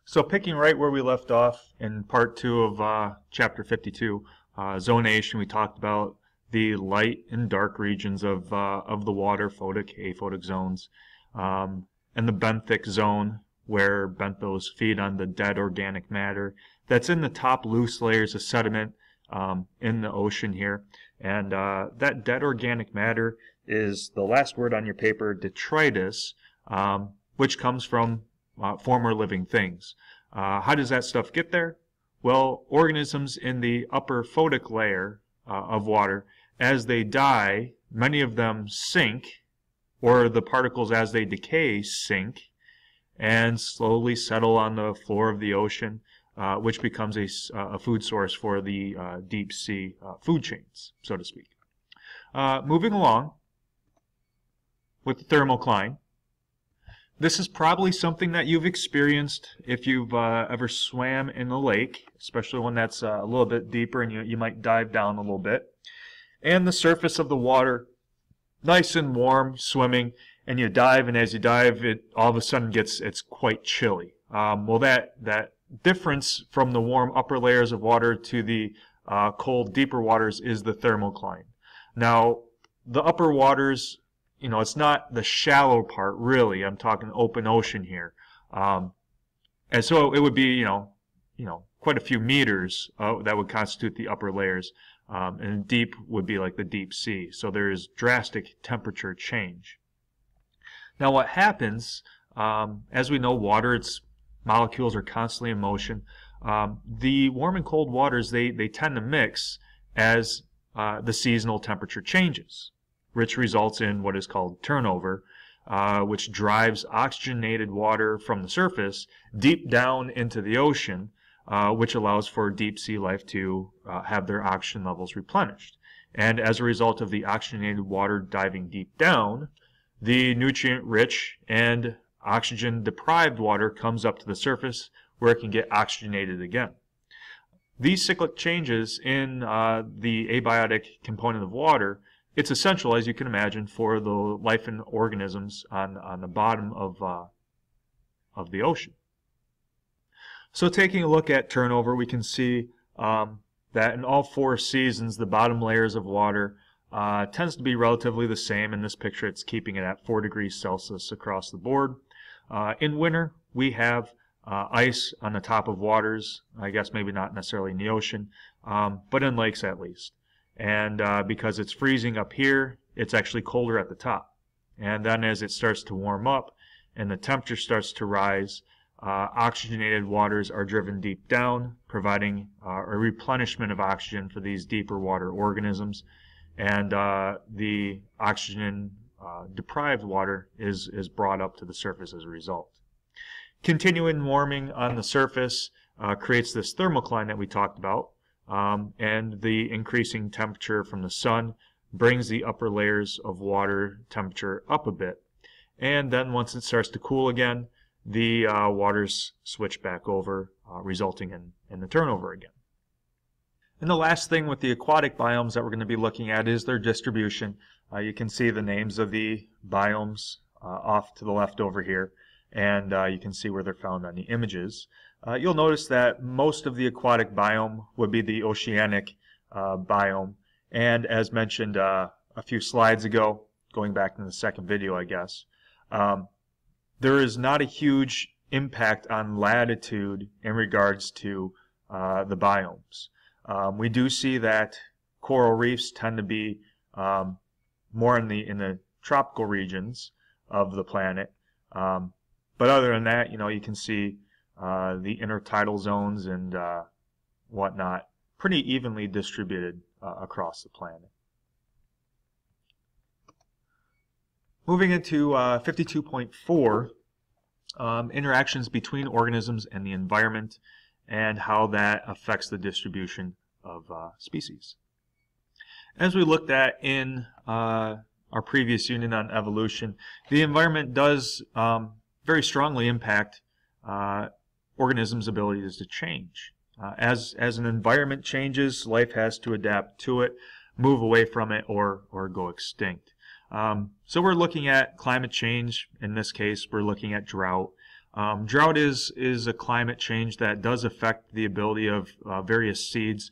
So picking right where we left off in part 2 of chapter 52, zonation, we talked about the light and dark regions of the water, photic, aphotic zones, and the benthic zone, where benthos feed on the dead organic matter that's in the top loose layers of sediment in the ocean here. And that dead organic matter is the last word on your paper, detritus, which comes from former living things. How does that stuff get there? Well, organisms in the upper photic layer of water, as they die, many of them sink, or the particles as they decay sink, and slowly settle on the floor of the ocean, which becomes a food source for the deep sea food chains, so to speak. Moving along with the thermocline. This is probably something that you've experienced if you've ever swam in a lake, especially one that's a little bit deeper and you might dive down a little bit. And the surface of the water, nice and warm, swimming, and you dive, and as you dive, it all of a sudden it's quite chilly. Well, that difference from the warm upper layers of water to the cold deeper waters is the thermocline. Now, the upper waters, you know, it's not the shallow part, really. I'm talking open ocean here. And so it would be, you know, quite a few meters that would constitute the upper layers. And deep would be like the deep sea. So there is drastic temperature change. Now what happens, as we know, water, its molecules are constantly in motion. The warm and cold waters, they tend to mix as the seasonal temperature changes, which results in what is called turnover, which drives oxygenated water from the surface deep down into the ocean, which allows for deep sea life to have their oxygen levels replenished. And as a result of the oxygenated water diving deep down, the nutrient-rich and oxygen-deprived water comes up to the surface where it can get oxygenated again. These cyclic changes in the abiotic component of water, it's essential, as you can imagine, for the life and organisms on the bottom of the ocean. So taking a look at turnover, we can see that in all 4 seasons, the bottom layers of water tends to be relatively the same. In this picture, it's keeping it at 4 degrees Celsius across the board. In winter, we have ice on the top of waters, I guess maybe not necessarily in the ocean, but in lakes at least. And because it's freezing up here, it's actually colder at the top. And then as it starts to warm up and the temperature starts to rise, oxygenated waters are driven deep down, providing a replenishment of oxygen for these deeper water organisms. And the oxygen deprived water is brought up to the surface as a result. Continuing warming on the surface creates this thermocline that we talked about. And the increasing temperature from the sun brings the upper layers of water temperature up a bit. And then once it starts to cool again, the waters switch back over, resulting in the turnover again. And the last thing with the aquatic biomes that we're going to be looking at is their distribution. You can see the names of the biomes off to the left over here, and you can see where they're found on the images. You'll notice that most of the aquatic biome would be the oceanic biome, and as mentioned a few slides ago, going back in the second video I guess, there is not a huge impact on latitude in regards to the biomes. We do see that coral reefs tend to be more in the tropical regions of the planet, but other than that, you know, you can see the intertidal zones and whatnot pretty evenly distributed across the planet. Moving into 52.4, interactions between organisms and the environment and how that affects the distribution of species. As we looked at in our previous unit on evolution, the environment does very strongly impact organisms' abilities to change. As an environment changes, life has to adapt to it, move away from it, or go extinct. So we're looking at climate change. In this case, we're looking at drought. Drought is a climate change that does affect the ability of various seeds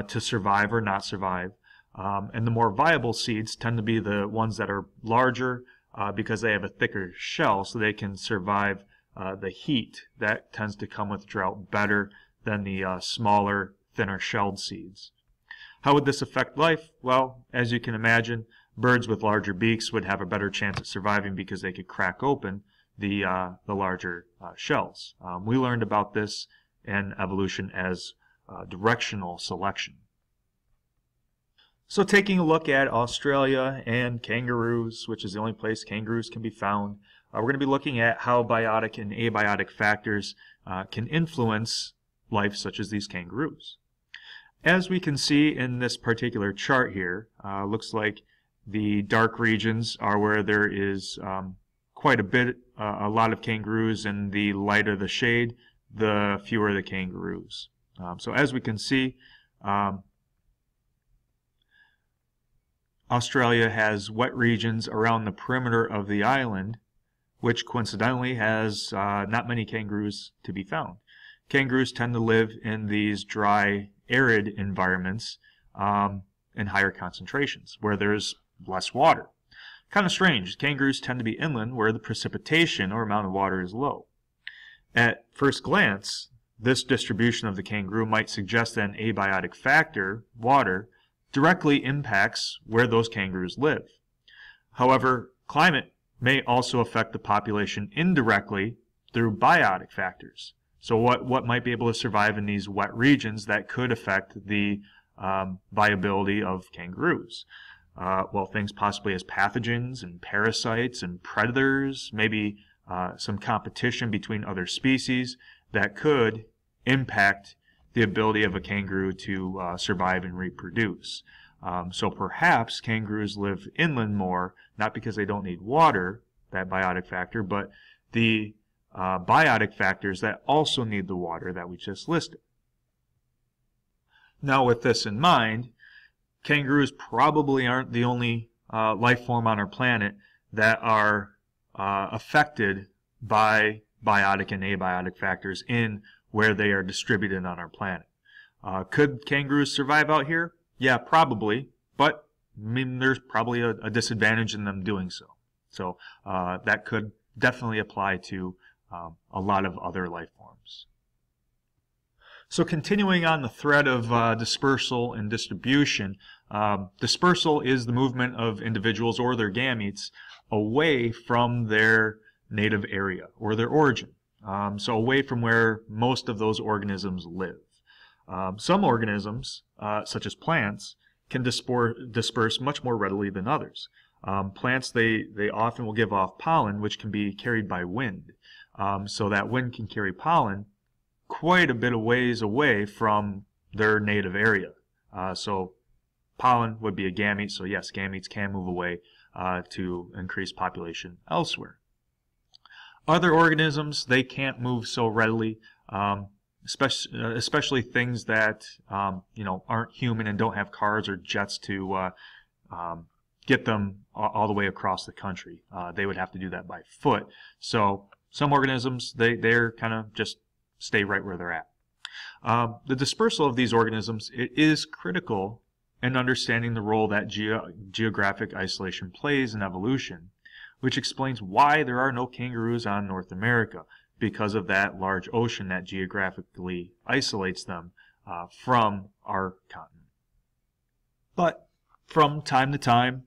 to survive or not survive. And the more viable seeds tend to be the ones that are larger because they have a thicker shell, so they can survive the heat that tends to come with drought better than the smaller, thinner shelled seeds. How would this affect life? Well, as you can imagine, birds with larger beaks would have a better chance of surviving because they could crack open the larger shells. We learned about this in evolution as directional selection. So taking a look at Australia and kangaroos, which is the only place kangaroos can be found, we're going to be looking at how biotic and abiotic factors can influence life such as these kangaroos. As we can see in this particular chart here, looks like the dark regions are where there is quite a lot of kangaroos, and the lighter the shade, the fewer the kangaroos. So as we can see, Australia has wet regions around the perimeter of the island, which coincidentally has not many kangaroos to be found. Kangaroos tend to live in these dry, arid environments in higher concentrations, where there's less water. Kind of strange. Kangaroos tend to be inland, where the precipitation or amount of water is low. At first glance, this distribution of the kangaroo might suggest that an abiotic factor, water, directly impacts where those kangaroos live. However, climate may also affect the population indirectly through biotic factors. So what might be able to survive in these wet regions that could affect the viability of kangaroos? Well, things possibly as pathogens and parasites and predators, maybe some competition between other species that could impact the ability of a kangaroo to survive and reproduce. So perhaps kangaroos live inland more, not because they don't need water, that biotic factor, but the biotic factors that also need the water that we just listed. Now, with this in mind, kangaroos probably aren't the only life form on our planet that are affected by biotic and abiotic factors in where they are distributed on our planet. Could kangaroos survive out here? Yeah, probably, but I mean, there's probably a disadvantage in them doing so. So that could definitely apply to a lot of other life forms. So continuing on the thread of dispersal and distribution, dispersal is the movement of individuals or their gametes away from their native area or their origin. So away from where most of those organisms live. Some organisms, such as plants, can disperse much more readily than others. Plants, they often will give off pollen, which can be carried by wind. So that wind can carry pollen quite a bit of ways away from their native area. So pollen would be a gamete, so yes, gametes can move away to increase population elsewhere. Other organisms, they can't move so readily, especially things that aren't human and don't have cars or jets to get them all the way across the country. They would have to do that by foot. So some organisms, they're kind of just stay right where they're at. The dispersal of these organisms, it is critical in understanding the role that geographic isolation plays in evolution, which explains why there are no kangaroos on North America, because of that large ocean that geographically isolates them from our continent. But from time to time,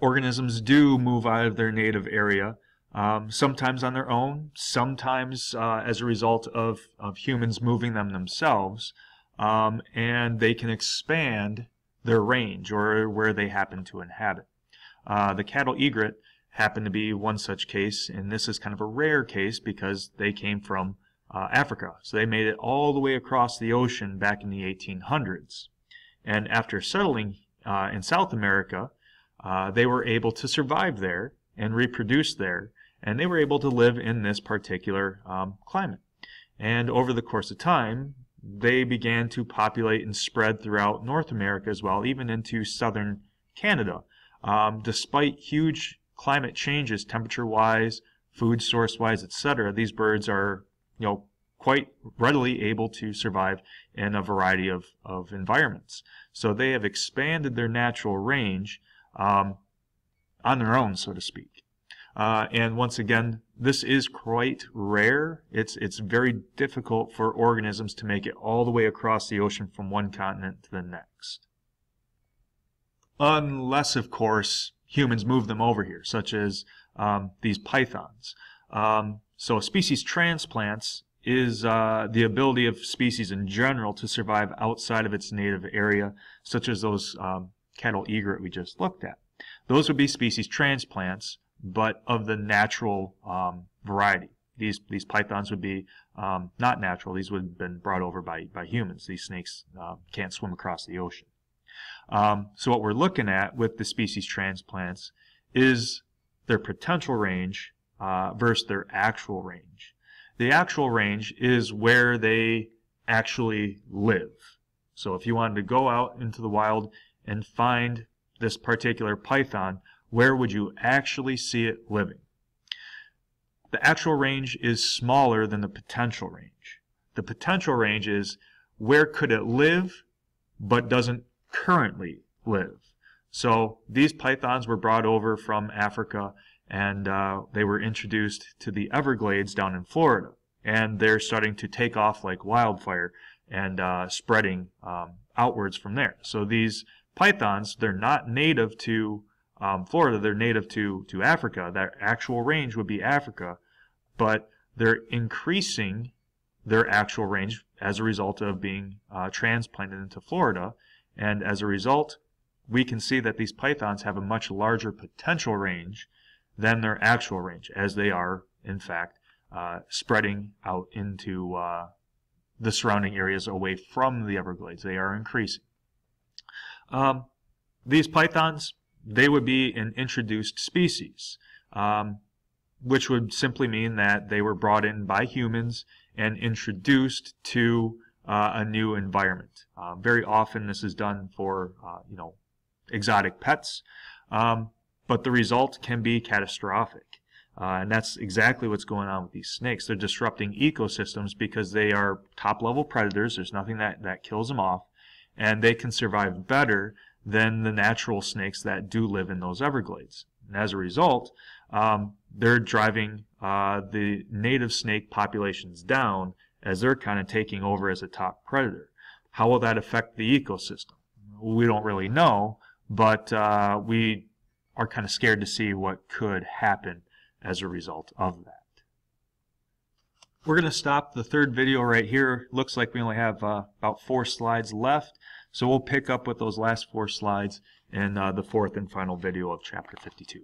organisms do move out of their native area, sometimes on their own, sometimes as a result of humans moving them themselves, and they can expand their range or where they happen to inhabit. The cattle egret happened to be one such case, and this is kind of a rare case because they came from Africa. So they made it all the way across the ocean back in the 1800s. And after settling in South America, they were able to survive there and reproduce there, and they were able to live in this particular climate. And over the course of time, they began to populate and spread throughout North America as well, even into southern Canada. Despite huge climate changes, temperature-wise, food source wise, etc., these birds are, quite readily able to survive in a variety of environments. So they have expanded their natural range on their own, so to speak. And once again, this is quite rare. It's very difficult for organisms to make it all the way across the ocean from one continent to the next. Unless, of course, humans move them over here, such as these pythons. So species transplants is the ability of species in general to survive outside of its native area, such as those cattle egret we just looked at. Those would be species transplants, but of the natural variety. These pythons would be not natural. These would have been brought over by humans. These snakes can't swim across the ocean. So what we're looking at with the species transplants is their potential range versus their actual range. The actual range is where they actually live. So if you wanted to go out into the wild and find this particular python, where would you actually see it living? The actual range is smaller than the potential range. The potential range is where could it live but doesn't currently live. So these pythons were brought over from Africa, and they were introduced to the Everglades down in Florida, and they're starting to take off like wildfire and spreading outwards from there. So these pythons, they're not native to Florida, they're native to Africa. Their actual range would be Africa, but they're increasing their actual range as a result of being transplanted into Florida, and as a result, we can see that these pythons have a much larger potential range than their actual range, as they are, in fact, spreading out into the surrounding areas away from the Everglades. They are increasing. These pythons, they would be an introduced species, which would simply mean that they were brought in by humans and introduced to a new environment. Very often this is done for exotic pets, but the result can be catastrophic. And that's exactly what's going on with these snakes. They're disrupting ecosystems because they are top-level predators. There's nothing that kills them off, and they can survive better than the natural snakes that do live in those Everglades. And as a result, they're driving the native snake populations down as they're kind of taking over as a top predator. How will that affect the ecosystem? We don't really know, but we are kind of scared to see what could happen as a result of that. We're going to stop the third video right here. Looks like we only have about 4 slides left, so we'll pick up with those last 4 slides in the fourth and final video of Chapter 52.